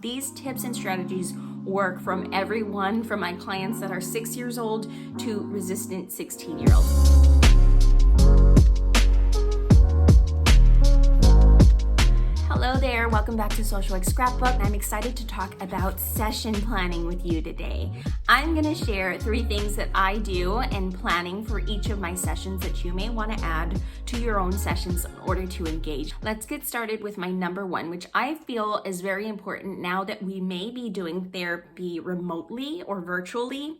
These tips and strategies work from everyone from my clients that are 6 years old to resistant 16-year-olds. Hello there, welcome back to Social Work Scrapbook. I'm excited to talk about session planning with you today. I'm going to share 3 things that I do in planning for each of my sessions that you may want to add to your own sessions in order to engage. Let's get started with my number 1, which I feel is very important now that we may be doing therapy remotely or virtually.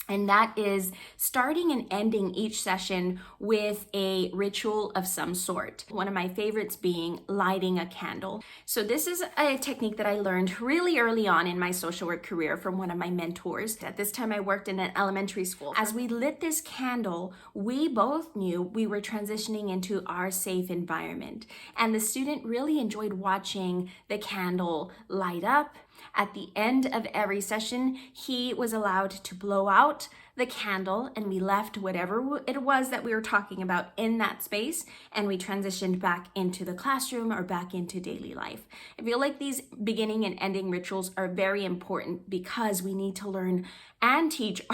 And that is starting and ending each session with a ritual of some sort. One of my favorites being lighting a candle. So this is a technique that I learned really early on in my social work career from one of my mentors. At this time, I worked in an elementary school. As we lit this candle, we both knew we were transitioning into our safe environment. And the student really enjoyed watching the candle light up. At the end of every session, he was allowed to blow out the candle and we left whatever it was that we were talking about in that space and we transitioned back into the classroom or back into daily life. I feel like these beginning and ending rituals are very important because we need to learn and teach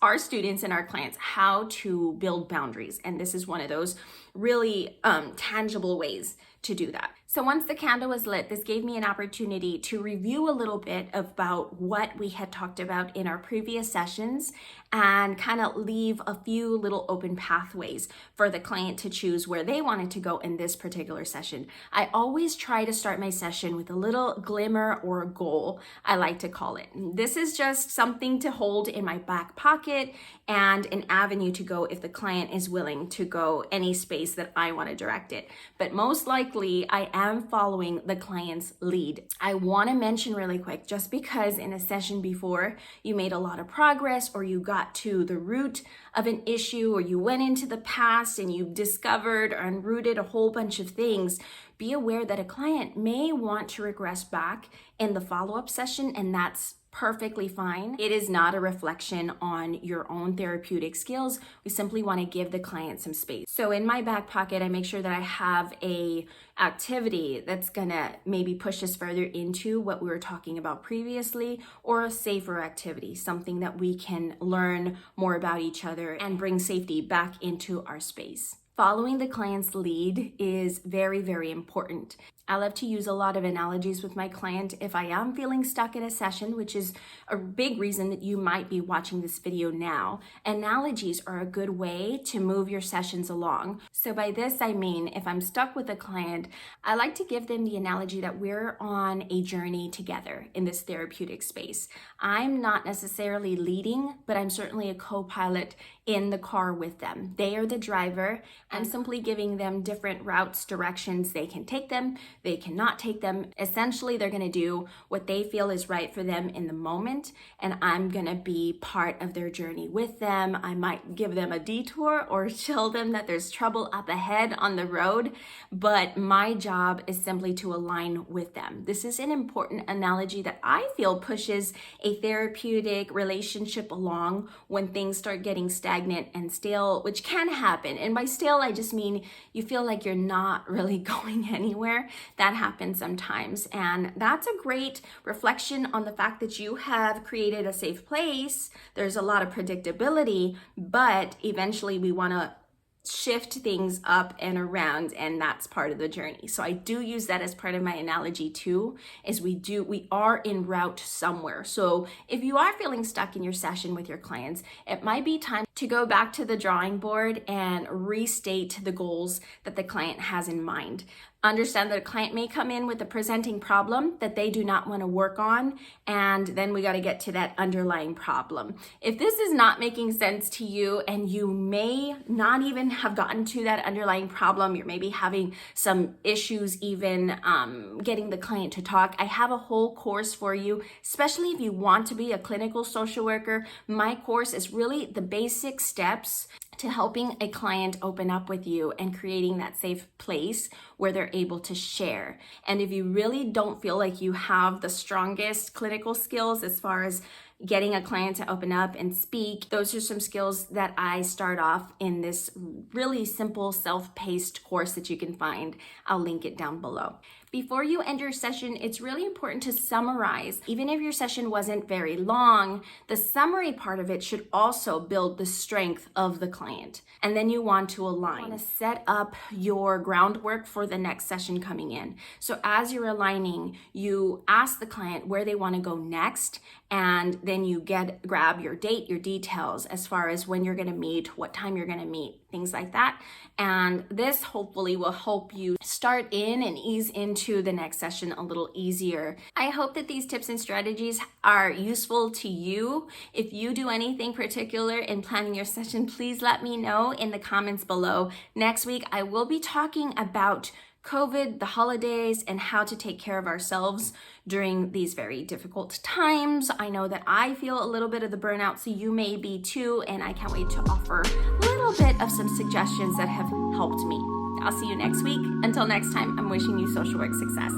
our students and our clients how to build boundaries. And this is one of those really tangible ways to do that. So once the candle was lit, this gave me an opportunity to review a little bit about what we had talked about in our previous sessions and kind of leave a few little open pathways for the client to choose where they wanted to go in this particular session. I always try to start my session with a little glimmer or a goal, I like to call it. This is just something to hold in my back pocket and an avenue to go if the client is willing to go any space that I want to direct it. But most likely, I am following the client's lead. I want to mention really quick, just because in a session before you made a lot of progress or you got to the root of an issue or you went into the past and you discovered or unrooted a whole bunch of things, be aware that a client may want to regress back in the follow-up session, and that's perfectly fine. It is not a reflection on your own therapeutic skills. We simply want to give the client some space. So in my back pocket, I make sure that I have a activity that's gonna maybe push us further into what we were talking about previously, or a safer activity, something that we can learn more about each other and bring safety back into our space. Following the client's lead is very, very important. I love to use a lot of analogies with my client if I am feeling stuck in a session, which is a big reason that you might be watching this video now. Analogies are a good way to move your sessions along. So by this, I mean, if I'm stuck with a client, I like to give them the analogy that we're on a journey together in this therapeutic space. I'm not necessarily leading, but I'm certainly a co-pilot in the car with them. They are the driver. I'm simply giving them different routes, directions. They can take them, they cannot take them. Essentially, they're gonna do what they feel is right for them in the moment, and I'm gonna be part of their journey with them. I might give them a detour or show them that there's trouble up ahead on the road, but my job is simply to align with them. This is an important analogy that I feel pushes a therapeutic relationship along when things start getting stagnant and stale, which can happen. And by stale, I just mean you feel like you're not really going anywhere. That happens sometimes. And that's a great reflection on the fact that you have created a safe place. There's a lot of predictability, but eventually we want to shift things up and around, and that's part of the journey. So I do use that as part of my analogy too, is we are en route somewhere. So if you are feeling stuck in your session with your clients, it might be time to go back to the drawing board and restate the goals that the client has in mind. Understand that a client may come in with a presenting problem that they do not want to work on, and then we got to get to that underlying problem. If this is not making sense to you and you may not even have gotten to that underlying problem, you're maybe having some issues even getting the client to talk, I have a whole course for you, especially if you want to be a clinical social worker. My course is really the basic steps to helping a client open up with you and creating that safe place where they're able to share. And if you really don't feel like you have the strongest clinical skills as far as getting a client to open up and speak, those are some skills that I start off in this really simple self-paced course that you can find. I'll link it down below. Before you end your session, it's really important to summarize. Even if your session wasn't very long, the summary part of it should also build the strength of the client. And then you want to align. You want to set up your groundwork for the next session coming in. So as you're aligning, you ask the client where they want to go next, and then you grab your date, your details as far as when you're going to meet, what time you're going to meet, things like that. And this hopefully will help you start in and ease into the next session a little easier. I hope that these tips and strategies are useful to you. If you do anything particular in planning your session, please let me know in the comments below. Next week, I will be talking about COVID, the holidays, and how to take care of ourselves during these very difficult times. I know that I feel a little bit of the burnout, so you may be too, and I can't wait to offer a little bit of some suggestions that have helped me. I'll see you next week. Until next time, I'm wishing you social work success.